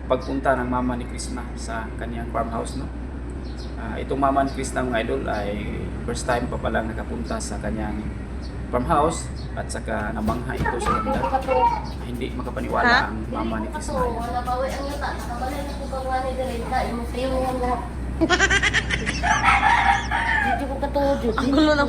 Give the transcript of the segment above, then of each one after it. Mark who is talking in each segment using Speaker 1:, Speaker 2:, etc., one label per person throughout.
Speaker 1: pagpunta ng mama ni Krishna sa kanyang farmhouse, no? Itong mama ni Krishna, mga idol, ay first time pa palang nakapunta sa kanyang farmhouse at saka namangha ito sa ganda. Hindi makapaniwala ang mama ni Krishna.
Speaker 2: Ang gulo ng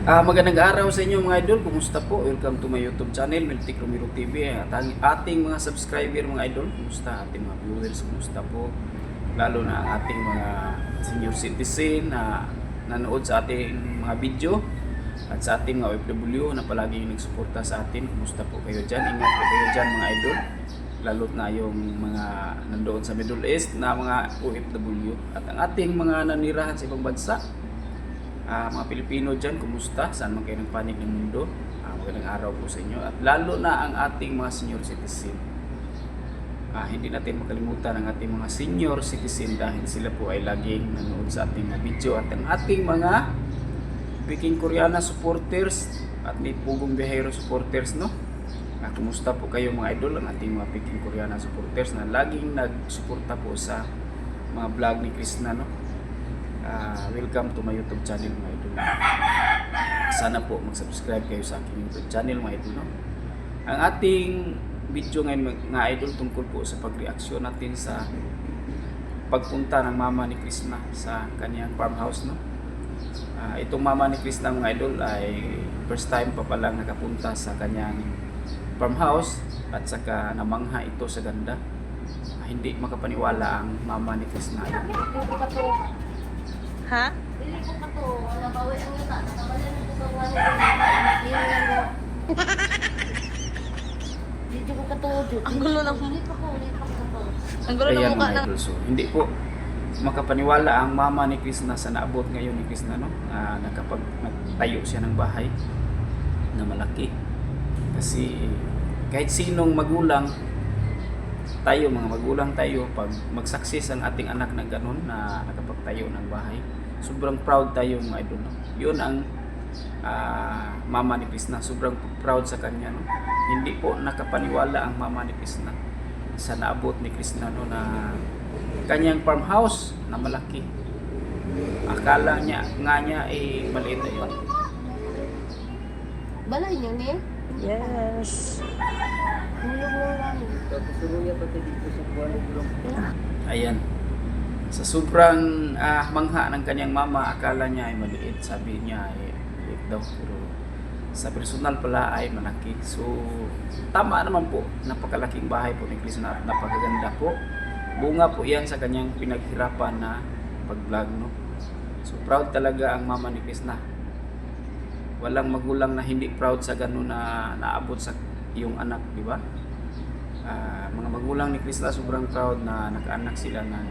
Speaker 1: Magandang araw sa inyo mga idol. Kumusta po? Welcome to my YouTube channel, Meltic Romero TV. At ang ating mga subscriber mga idol, kumusta? Ating mga viewers, kumusta po? Lalo na ang ating mga senior citizen na nanood sa ating mga video at sa ating mga OFW na palaging nagsuporta sa atin. Kumusta po kayo dyan? Ingat po kayo dyan mga idol. Lalo na yung mga nandoon sa Middle East na mga OFW at ang ating mga nanirahan sa ibang bansa. Mga Pilipino dyan, kumusta? Saan man kayo nagpanig ng mundo? Magandang araw po sa inyo. At lalo na ang ating mga senior citizen. Hindi natin makalimutan ang ating mga senior citizen dahil sila po ay laging nanood sa ating mga video. At ang ating mga Peking Koreana supporters at ni Pugong Bihero supporters, no? Kumusta po kayo mga idol? Ang ating mga Peking Koreana supporters na laging nagsuporta po sa mga vlog ni Krishna, no? Welcome to my YouTube channel mga idol. Sana po mag-subscribe kayo sa aking YouTube channel mga idol, no? Ang ating video ngayon mga idol tungkol po sa pag-reaksyon natin sa pagpunta ng mama ni Krishna sa kanyang farmhouse, no? Itong mama ni Krishna mga idol ay first time pa palang nakapunta sa kanyang farmhouse at saka namangha ito sa ganda. Hindi makapaniwala ang mama ni Krishna.
Speaker 2: Ha?
Speaker 3: Dili ko pa to, wala bawi ang yuta. Nakabalan ko sa wala. Dili ko katuod.
Speaker 2: Ang gulo ng
Speaker 3: Ulit pa ko.
Speaker 2: Ang gulo ng
Speaker 1: Ayan
Speaker 2: mukha
Speaker 1: mga
Speaker 2: ng
Speaker 1: idol, so hindi po makapaniwala ang mama ni Krishna sa naabot ngayon ni Krishna, no? Nagtayo siya ng bahay na malaki. Kasi kahit sinong magulang, tayo mga magulang tayo, pag mag-success ang ating anak na ganun na nakapagtayo ng bahay, sobrang proud tayo mga idol, no? Yun ang mama ni Krishna, sobrang proud sa kanya, no? Hindi po nakapaniwala ang mama ni Krishna sa naabot ni Krishna, no, na kanyang farmhouse na malaki. Akala niya ay maliit na yun.
Speaker 3: Balay niyo ni?
Speaker 2: Yes.
Speaker 3: Hulog ng langit.
Speaker 1: Ayan. Sa sobrang mangha ng kanyang mama, akala niya ay maliit. Sabi niya ay maliit daw. Pero sa personal pala ay malaki. So, tama naman po. Napakalaking bahay po ni Krishna at napakaganda po. Bunga po yan sa kanyang pinaghirapan na pag-vlog, no? So, proud talaga ang mama ni Krishna. Walang magulang na hindi proud sa ganun na naabot sa iyong anak, di ba? Mga magulang ni Krishna sobrang proud na nakaanak sila ng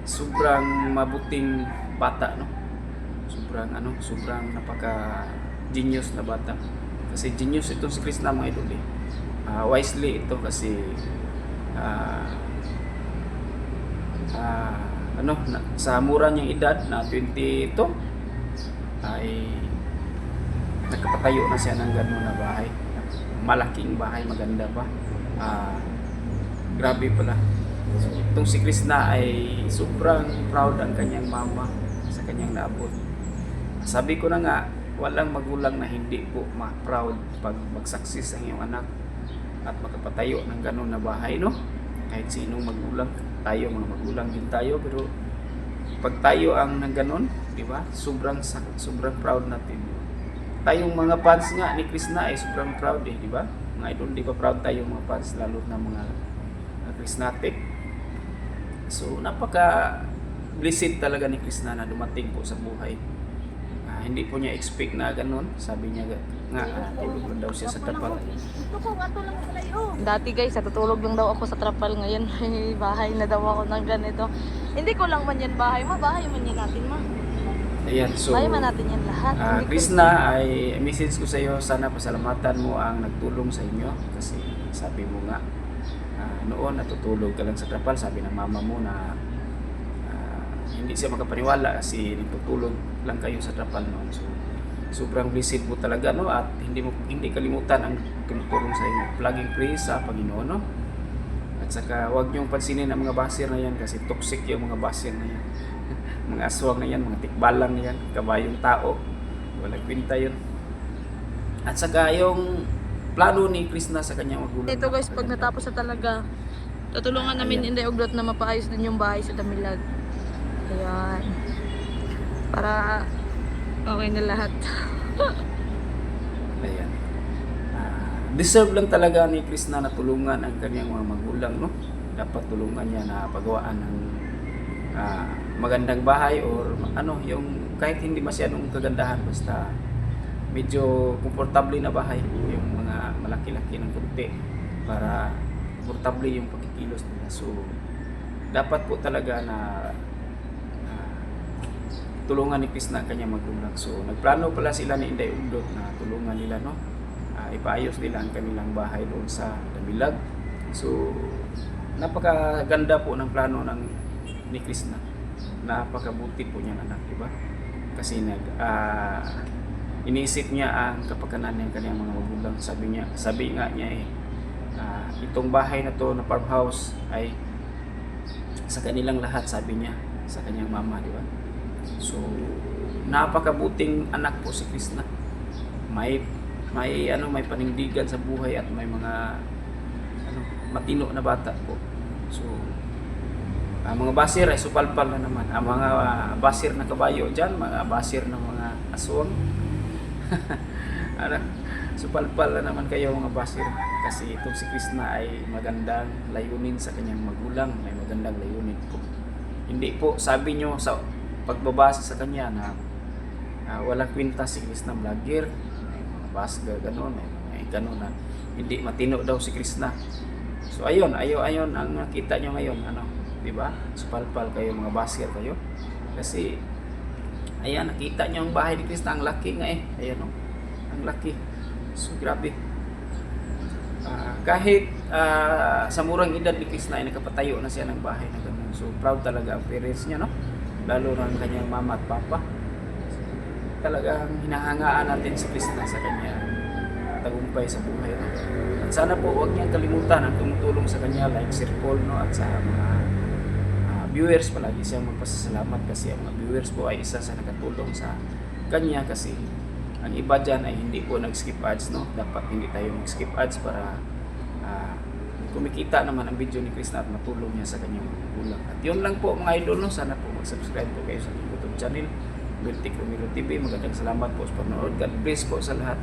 Speaker 1: sobrang mabuting bata, no? Sobrang napaka genius na bata. Kasi genius ito si Krishna mga idol, eh. Wisely ito kasi sa mura niyang edad na 22 ay nakapatayo na siya ng gano'n na bahay. Malaking bahay, maganda pa. Grabe pala. So, itong si Krishna ay sobrang proud ang kanyang mama sa kanyang naabot. Sabi ko na nga, walang magulang na hindi po ma-proud pag mag-success ang iyong anak at makapatayo ng gano'n na bahay, no? Kahit sinong magulang, tayo mga magulang din tayo, pero pag tayo ang nang gano'n, di ba? Sobrang proud natin. Tayong mga fans nga ni Krishna ay sobrang proud, eh, di ba? Mga idol, di ba proud tayo mga fans, lalo na mga Krishnatic. So, napaka-blessed talaga ni Krishna na dumating po sa buhay. Hindi po niya expect na ganun. Sabi niya nga, tulog lang daw siya sa trapal.
Speaker 2: Dati guys, natutulog lang daw ako sa trapal. Ngayon may bahay na daw ako ng ganito. Hindi ko lang man yan bahay. Bahay man yan natin, ma.
Speaker 1: Ayan, so
Speaker 2: Bahay man natin yan lahat. Hindi ko-
Speaker 1: Krishna, ay message ko sa iyo, sana pasalamatan mo ang nagtulong sa inyo. Kasi sabi mo nga, noon natutulog ka lang sa trapal. Sabi ng mama mo na hindi siya makapaniwala kasi nagtutulog lang kayo sa trapal noon. So sobrang blessed po talaga, no, at hindi kalimutan ang tumutulong sa inyo. Laging pray sa Panginoon, no. At saka huwag niyong pansinin ang mga basir na yan kasi toxic yung mga basir na yan. Mga aswang na yan, mga tikbalang na yan, kabayong tao, walang kwenta yun. At saka yung plano ni Krishna sa kanyang magulang.
Speaker 2: Ito guys, pag natapos na talaga, tutulungan namin Inday Uglot na mapaayos din yung bahay sa Damilag. Ayan. Para okay na lahat.
Speaker 1: Ayan. Deserve lang talaga ni Krishna na tulungan ang kanyang mga magulang, no? Dapat tulungan niya na pagawaan ng magandang bahay or ano, yung kahit hindi masyadong kagandahan, basta medyo komportable na bahay, yung mga malaki-laki ng kunti para komportable yung pagkikilos nila. So dapat po talaga na tulungan ni Krishna ang kanyang magulang. So nagplano pala sila ni Inday Uglot na tulungan nila, no? Ipaayos nila ang kanilang bahay doon sa Damilag. So napakaganda po ng plano ni Krishna. Napakabuti po niya anak, di ba? Kasi iniisip niya ang kapakanan ng kanyang mga magulang. Sabi nga niya itong bahay na to na farmhouse ay sa kanilang lahat, sabi niya sa kanyang mama, di ba? So napakabuting anak po si Krishna. May panindigan sa buhay at may mga matino na bata po. So mga basir ay supalpal na naman. Ang mga basir na kabayo dyan, mga basir na mga aswang. Supalpal na naman kayo mga basir. Kasi itong si Krishna ay magandang layunin sa kanyang magulang. May magandang layunin po. Hindi po, sabi nyo sa pagbabasa sa kanya na walang kwenta si Krishna, vlogger, basga, gano'n, may gano'n na hindi matino daw si Krishna. So ayun ang nakita nyo ngayon, di ba? Supalpal kayo mga basir kayo. Kasi ayan, nakita nyo ang bahay ni Krishna, ang laki nga ayan ang laki. So grabe. Kahit sa murang edad ni Krishna ay nakapatayo na siya ng bahay na gano'n. So proud talaga ang parents niya, no? Lalo na ang kanyang mama at papa. Talagang hinahangaan natin si Krishna sa kanya tagumpay sa buhay, no? At sana po huwag niyang kalimutan ang tumutulong sa kanya, like Sir Paul, no? At sa mga viewers, palagi siyang magpasalamat kasi ang mga viewers po ay isa sa nakatulong sa kanya kasi ang iba dyan ay hindi po nag-skip ads, no? Dapat hindi tayo mag-skip ads para kumikita naman ang video ni Krishna at matulong niya sa kanyang magulang. At yun lang po mga idol, no? Sana po mag-subscribe po kayo sa YouTube channel Miltik Romero TV. Magandang salamat po sa panonood. God bless po sa lahat.